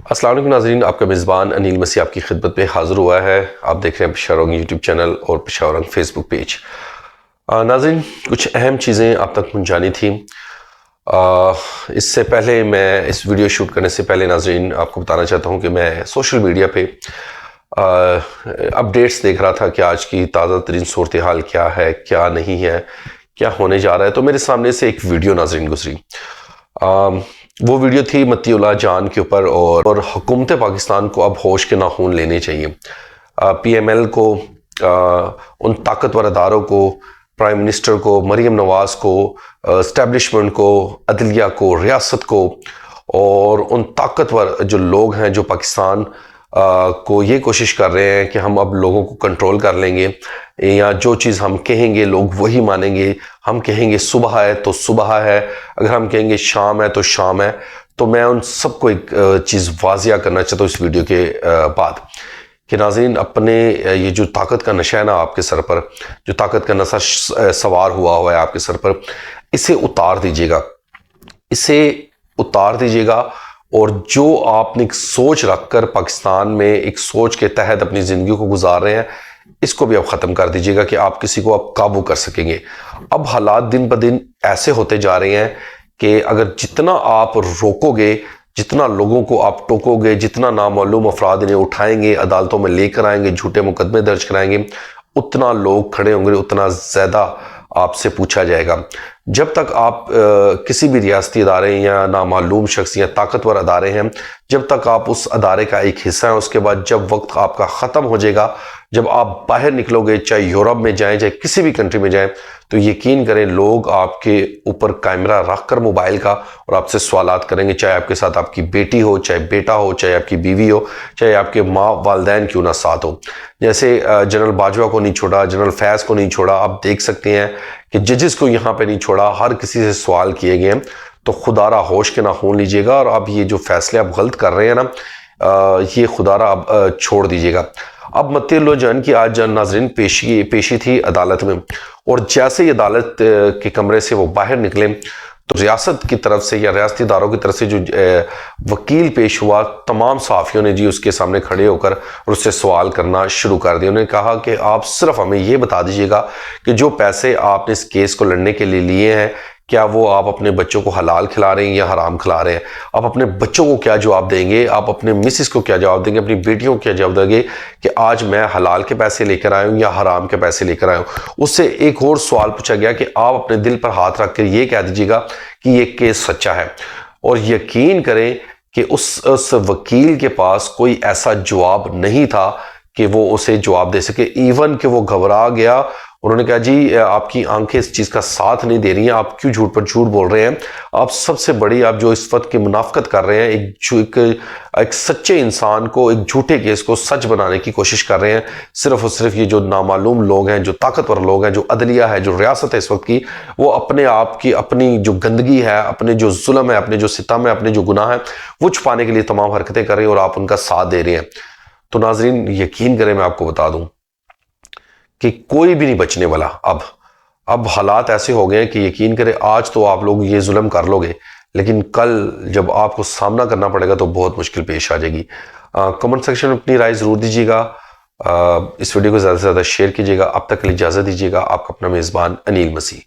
السلام علیکم ناظرین، آپ کا میزبان انیل مسیح آپ کی خدمت میں حاضر ہوا ہے۔ آپ دیکھ رہے ہیں پشاور رنگ یوٹیوب چینل اور پشاور رنگ فیس بک پیج۔ ناظرین، کچھ اہم چیزیں آپ تک پہنچانی تھیں۔ اس سے پہلے میں اس ویڈیو شوٹ کرنے سے پہلے ناظرین آپ کو بتانا چاہتا ہوں کہ میں سوشل میڈیا پہ اپڈیٹس دیکھ رہا تھا کہ آج کی تازہ ترین صورتحال کیا ہے، کیا نہیں ہے، کیا ہونے جا رہا ہے۔ تو میرے سامنے سے ایک ویڈیو ناظرین گزری۔ وہ ویڈیو تھی متی اللہ جان کے اوپر اور حکومت پاکستان کو اب ہوش کے ناخون لینے چاہیے۔ پی ایم ایل کو، ان طاقتور اداروں کو، پرائم منسٹر کو، مریم نواز کو، اسٹیبلشمنٹ کو، عدلیہ کو، ریاست کو اور ان طاقتور جو لوگ ہیں جو پاکستان کو یہ کوشش کر رہے ہیں کہ ہم اب لوگوں کو کنٹرول کر لیں گے، یا جو چیز ہم کہیں گے لوگ وہی مانیں گے۔ ہم کہیں گے صبح ہے تو صبح ہے، اگر ہم کہیں گے شام ہے تو شام ہے۔ تو میں ان سب کو ایک چیز واضح کرنا چاہتا ہوں اس ویڈیو کے بعد کہ ناظرین، اپنے یہ جو طاقت کا نشہ ہے نا آپ کے سر پر، جو طاقت کا نشہ سوار ہوا ہے آپ کے سر پر، اسے اتار دیجیے گا، اسے اتار دیجیے گا۔ اور جو آپ نے ایک سوچ رکھ کر پاکستان میں ایک سوچ کے تحت اپنی زندگی کو گزار رہے ہیں، اس کو بھی اب ختم کر دیجیے گا کہ آپ کسی کو اب قابو کر سکیں گے۔ اب حالات دن بدن ایسے ہوتے جا رہے ہیں کہ اگر جتنا آپ روکو گے، جتنا لوگوں کو آپ ٹوکو گے، جتنا نامعلوم افراد انہیں اٹھائیں گے، عدالتوں میں لے کر آئیں گے، جھوٹے مقدمے درج کرائیں گے، اتنا لوگ کھڑے ہوں گے، اتنا زیادہ آپ سے پوچھا جائے گا۔ جب تک آپ کسی بھی ریاستی ادارے یا نامعلوم شخص یا طاقتور ادارے ہیں، جب تک آپ اس ادارے کا ایک حصہ ہیں، اس کے بعد جب وقت آپ کا ختم ہو جائے گا، جب آپ باہر نکلو گے، چاہے یورپ میں جائیں، چاہے کسی بھی کنٹری میں جائیں، تو یقین کریں لوگ آپ کے اوپر کیمرہ رکھ کر موبائل کا اور آپ سے سوالات کریں گے، چاہے آپ کے ساتھ آپ کی بیٹی ہو، چاہے بیٹا ہو، چاہے آپ کی بیوی ہو، چاہے آپ کے ماں والدین کیوں نہ ساتھ ہو۔ جیسے جنرل باجوہ کو نہیں چھوڑا، جنرل فیض کو نہیں چھوڑا، آپ دیکھ سکتے ہیں کہ ججز کو یہاں پہ نہیں چھوڑا، ہر کسی سے سوال کیے گئے ہیں۔ تو خدا را ہوش کے ناخون لیجیے گا، اور اب یہ جو فیصلے آپ غلط کر رہے ہیں نا، یہ خدا را اب چھوڑ دیجیے گا۔ اب متی اللہ جان کی آج ناظرین پیشی تھی عدالت میں، اور جیسے ہی عدالت کے کمرے سے وہ باہر نکلے تو ریاست کی طرف سے یا ریاستی اداروں کی طرف سے جو وکیل پیش ہوا، تمام صحافیوں نے اس کے سامنے کھڑے ہو کر اور اس سے سوال کرنا شروع کر دیا۔ انہوں نے کہا کہ آپ صرف ہمیں یہ بتا دیجیے گا کہ جو پیسے آپ نے اس کیس کو لڑنے کے لیے لیے ہیں، کیا وہ آپ اپنے بچوں کو حلال کھلا رہے ہیں یا حرام کھلا رہے ہیں؟ آپ اپنے بچوں کو کیا جواب دیں گے؟ آپ اپنے مسز کو کیا جواب دیں گے؟ اپنی بیٹیوں کو کیا جواب دیں گے کہ آج میں حلال کے پیسے لے کر آیا ہوں یا حرام کے پیسے لے کر آیا ہوں؟ اس سے ایک اور سوال پوچھا گیا کہ آپ اپنے دل پر ہاتھ رکھ کر یہ کہہ دیجیے گا کہ یہ کیس سچا ہے۔ اور یقین کریں کہ اس وکیل کے پاس کوئی ایسا جواب نہیں تھا کہ وہ اسے جواب دے سکے، ایون کہ وہ گھبرا گیا۔ انہوں نے کہا جی آپ کی آنکھیں اس چیز کا ساتھ نہیں دے رہی ہیں، آپ کیوں جھوٹ پر جھوٹ بول رہے ہیں؟ آپ سب سے بڑی آپ جو اس وقت کی منافقت کر رہے ہیں، ایک سچے انسان کو، ایک جھوٹے کیس کو سچ بنانے کی کوشش کر رہے ہیں۔ صرف اور صرف یہ جو نامعلوم لوگ ہیں، جو طاقتور لوگ ہیں، جو عدلیہ ہے، جو ریاست ہے اس وقت کی، وہ اپنے آپ کی اپنی جو گندگی ہے، اپنے جو ظلم ہے، اپنے جو ستم ہے، اپنے جو گناہ ہے، وہ چھپانے کے لیے تمام حرکتیں کر رہے ہیں اور آپ ان کا ساتھ دے رہے ہیں۔ تو ناظرین یقین کریں، میں آپ کو بتا دوں کہ کوئی بھی نہیں بچنے والا۔ اب حالات ایسے ہو گئے ہیں کہ یقین کریں آج تو آپ لوگ یہ ظلم کر لو گے، لیکن کل جب آپ کو سامنا کرنا پڑے گا تو بہت مشکل پیش آ جائے گی۔ کمنٹ سیکشن میں اپنی رائے ضرور دیجیے گا، اس ویڈیو کو زیادہ سے زیادہ شیئر کیجیے گا۔ اب تک کے لیے اجازت دیجیے گا، آپ کا اپنا میزبان انیل مسیح۔